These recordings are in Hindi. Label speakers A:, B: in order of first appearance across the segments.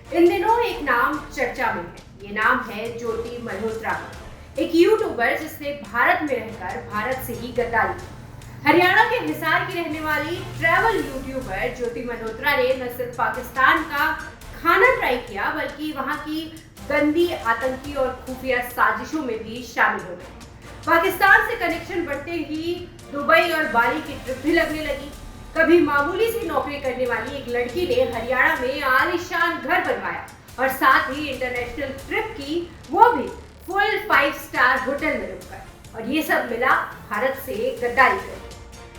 A: इन दिनों एक नाम चर्चा में है। ये नाम है ज्योति मल्होत्रा का, एक यूट्यूबर जिसने भारत में रहकर भारत से ही गद्दारी की। हरियाणा के हिसार की रहने वाली ट्रैवल यूट्यूबर ज्योति मल्होत्रा ने न सिर्फ पाकिस्तान का खाना ट्राई किया बल्कि वहां की गंदी आतंकी और खुफिया साजिशों में भी शामिल हो गई। पाकिस्तान से कनेक्शन बढ़ते ही दुबई और बाली की ट्रिप भी लगने लगी। कभी मामूली सी नौकरी करने वाली एक लड़की ने हरियाणा में आलीशान घर बनवाया और साथ ही इंटरनेशनल ट्रिप की, वो भी फुल 5 स्टार होटल में रुककर। और ये सब मिला भारत से गद्दारी कर।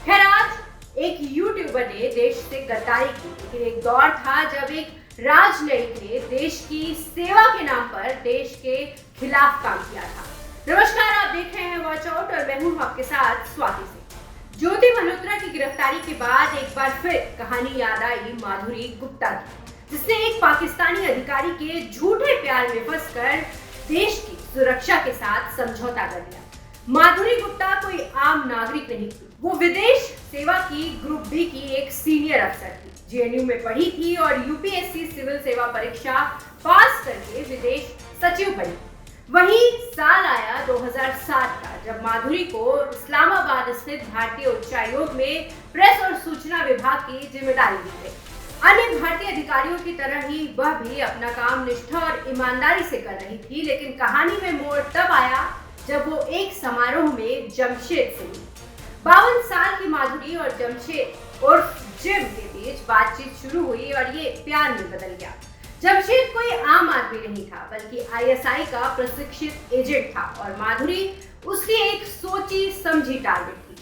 A: खैर, आज एक यूट्यूबर ने देश से गद्दारी की, लेकिन एक दौर था जब एक राजनयिक ने देश की सेवा के नाम पर देश के खिलाफ काम किया था। नमस्कार, आप देख रहे हैं वॉच आउट और मैं हूं आपके साथ स्वाति से। ज्योति मल्होत्रा की गिरफ्तारी के बाद एक बार फिर कहानी याद आई माधुरी गुप्ता की, जिसने एक पाकिस्तानी अधिकारी के झूठे प्यार में फंसकर देश की सुरक्षा के साथ समझौता कर लिया। माधुरी गुप्ता कोई आम नागरिक नहीं थी, वो विदेश सेवा की ग्रुप बी की एक सीनियर अफसर थी। जेएनयू में पढ़ी थी और यूपीएससी सिविल सेवा परीक्षा पास करके विदेश सचिव बनी। वही साल आया 2007 का, जब माधुरी को इस्लामाबाद स्थित भारतीय उच्चायोग में प्रेस और सूचना विभाग की जिम्मेदारी दी गई। अन्य भारतीय अधिकारियों की तरह ही वह भी अपना काम निष्ठा और ईमानदारी से कर रही थी, लेकिन कहानी में मोड़ तब आया जब वो एक समारोह में जमशेद से मिली। 52 साल की माधुरी और जमशेद उर्फ जिम के बीच बातचीत शुरू हुई और ये प्यार में बदल गया। जमशेद कोई आम आदमी नहीं था, बल्कि आईएसआई का प्रशिक्षित एजेंट था और माधुरी उसकी एक सोची समझी टारगेट थी।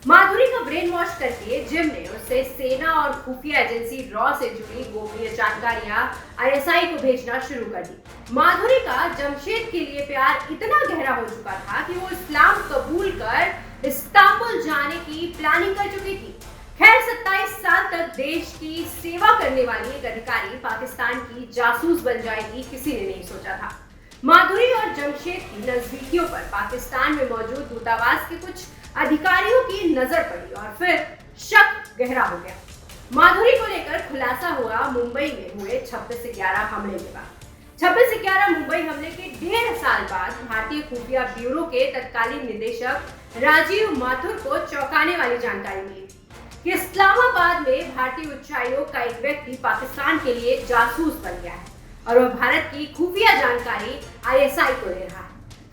A: माधुरी का ब्रेन वॉश करके जिम ने उससे सेना और खुफिया एजेंसी रॉ से जुड़ी गोपनीय जानकारियां आईएसआई को भेजना शुरू कर दी। माधुरी का जमशेद के लिए प्यार इतना गहरा हो चुका था कि वो इस्लाम कबूल कर इस्तांबुल जाने की प्लानिंग कर चुकी थी। खैर, 27 साल तक देश की सेवा करने वाली एक अधिकारी पाकिस्तान की जासूस बन जाएगी, किसी ने नहीं सोचा था। माधुरी और जमशेद की नजदीकियों पर पाकिस्तान में मौजूद दूतावास के कुछ अधिकारियों की नजर पड़ी और फिर शक गहरा हो गया। माधुरी को लेकर खुलासा हुआ मुंबई में हुए 26/11 हमले के बाद। 26/11 मुंबई हमले के 1.5 साल बाद भारतीय खुफिया ब्यूरो के तत्कालीन निदेशक राजीव माथुर को चौंकाने वाली जानकारी मिली कि इस्लामाबाद में भारतीय उच्चायोग का एक व्यक्ति पाकिस्तान के लिए जासूस बन गया है और वह भारत की खुफिया जानकारी आईएसआई को दे रहा है।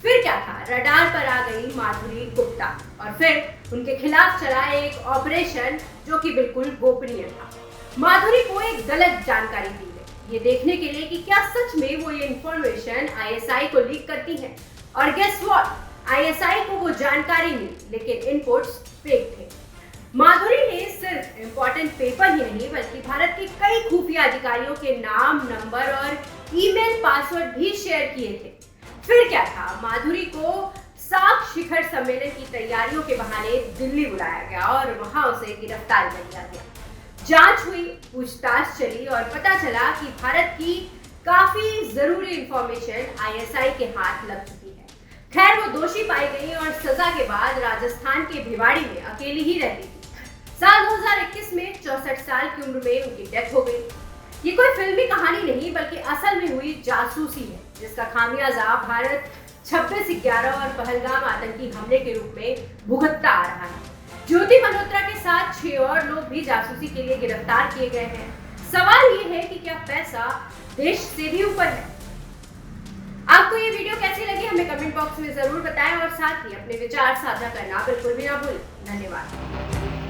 A: फिर क्या था, रडार पर आ गई माधुरी गुप्ता और फिर उनके खिलाफ चला एक ऑपरेशन जो कि बिल्कुल गोपनीय था। माधुरी को एक गलत जानकारी दी गई, ये देखने के लिए कि क्या सच में वो ये इंफॉर्मेशन आईएसआई को लीक करती है। और गेस व्हाट, आईएसआई को वो जानकारी मिली, लेकिन इनपुट्स फेक थे। माधुरी ने सिर्फ इंपॉर्टेंट पेपर ही नहीं बल्कि भारत के कई खुफिया अधिकारियों के नाम, नंबर और ईमेल पासवर्ड भी शेयर किए थे। फिर क्या था, माधुरी को सार्क शिखर सम्मेलन की तैयारियों के बहाने दिल्ली बुलाया गया और वहां उसे गिरफ्तार कर लिया गया। जांच हुई, पूछताछ चली और पता चला कि भारत की काफी जरूरी इंफॉर्मेशन आईएसआई के हाथ लग चुकी है। खैर, वो दोषी पाई गई और सजा के बाद राजस्थान के भिवाड़ी में अकेली ही रहती थी। साल 2021 में 64 साल की उम्र में उनकी डेथ हो गई। ये कोई फिल्मी कहानी नहीं बल्कि असल में हुई जासूसी है, जिसका खामियाजा भारत 26/11 और पहलगाम आतंकी हमले के रूप में भुगतता आ रहा है। ज्योति मल्होत्रा के साथ 6 और लोग भी जासूसी के लिए गिरफ्तार किए गए हैं। सवाल ये है कि क्या पैसा देश से भी ऊपर है? आपको ये वीडियो कैसी लगी हमें कमेंट बॉक्स में जरूर बताएं और साथ ही अपने विचार साझा करना बिल्कुल भी ना भूलें। धन्यवाद।